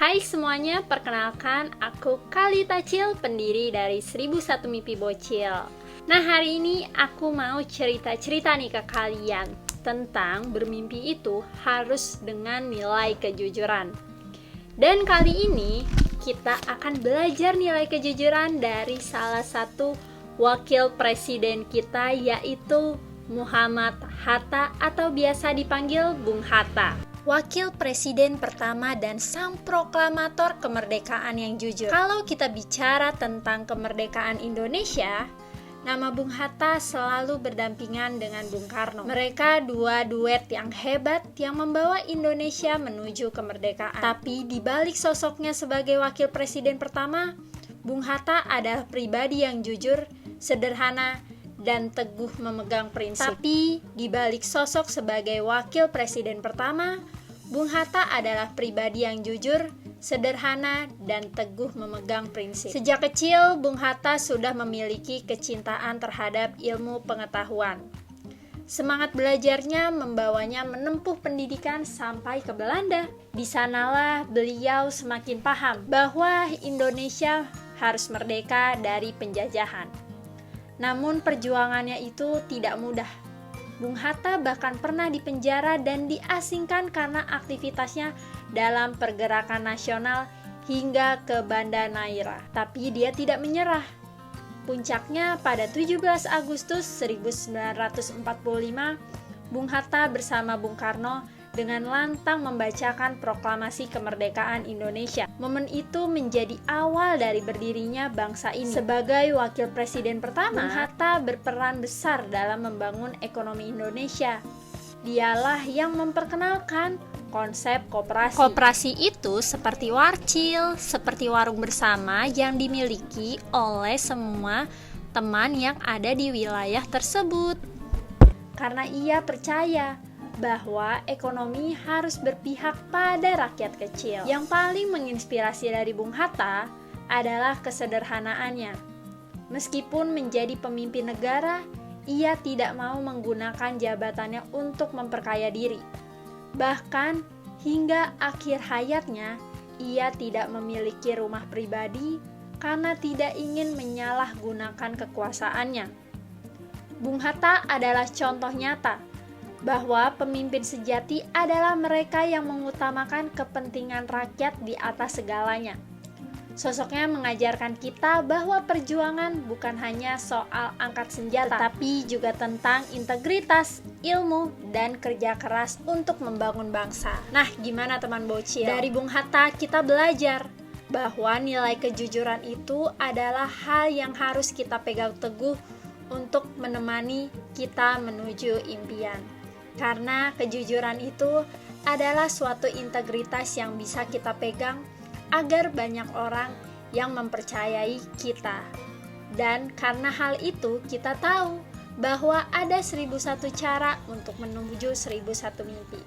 Hai semuanya, perkenalkan aku Kali Tacil, pendiri dari 1001 Mimpi Bocil. Nah, hari ini aku mau cerita-cerita nih ke kalian tentang bermimpi itu harus dengan nilai kejujuran. Dan kali ini kita akan belajar nilai kejujuran dari salah satu wakil presiden kita, yaitu Muhammad Hatta atau biasa dipanggil Bung Hatta. Wakil presiden pertama dan sang proklamator kemerdekaan yang jujur. Kalau kita bicara tentang kemerdekaan Indonesia, nama Bung Hatta selalu berdampingan dengan Bung Karno. Mereka dua duet yang hebat yang membawa Indonesia menuju kemerdekaan. Tapi di balik sosoknya sebagai wakil presiden pertama, Bung Hatta adalah pribadi yang jujur, sederhana, dan teguh memegang prinsip. Tapi di balik sosok sebagai wakil presiden pertama, Bung Hatta adalah pribadi yang jujur, sederhana, dan teguh memegang prinsip. Sejak kecil, Bung Hatta sudah memiliki kecintaan terhadap ilmu pengetahuan. Semangat belajarnya membawanya menempuh pendidikan sampai ke Belanda. Di sanalah beliau semakin paham bahwa Indonesia harus merdeka dari penjajahan. Namun perjuangannya itu tidak mudah. Bung Hatta bahkan pernah dipenjara dan diasingkan karena aktivitasnya dalam pergerakan nasional hingga ke Banda Neira. Tapi dia tidak menyerah. Puncaknya pada 17 Agustus 1945, Bung Hatta bersama Bung Karno dengan lantang membacakan proklamasi kemerdekaan Indonesia. Momen itu menjadi awal dari berdirinya bangsa ini. Sebagai wakil presiden pertama, Bung Hatta berperan besar dalam membangun ekonomi Indonesia. Dialah yang memperkenalkan konsep koperasi. Koperasi itu seperti warcil, seperti warung bersama yang dimiliki oleh semua teman yang ada di wilayah tersebut. Karena ia percaya bahwa ekonomi harus berpihak pada rakyat kecil. Yang paling menginspirasi dari Bung Hatta adalah kesederhanaannya. Meskipun menjadi pemimpin negara, ia tidak mau menggunakan jabatannya untuk memperkaya diri. Bahkan hingga akhir hayatnya, ia tidak memiliki rumah pribadi karena tidak ingin menyalahgunakan kekuasaannya. Bung Hatta adalah contoh nyata bahwa pemimpin sejati adalah mereka yang mengutamakan kepentingan rakyat di atas segalanya. Sosoknya mengajarkan kita bahwa perjuangan bukan hanya soal angkat senjata, tetapi juga tentang integritas, ilmu, dan kerja keras untuk membangun bangsa. Nah, gimana teman bocil? Dari Bung Hatta kita belajar bahwa nilai kejujuran itu adalah hal yang harus kita pegang teguh untuk menemani kita menuju impian. Karena kejujuran itu adalah suatu integritas yang bisa kita pegang agar banyak orang yang mempercayai kita. Dan karena hal itu kita tahu bahwa ada 1001 cara untuk menuju 1001 mimpi.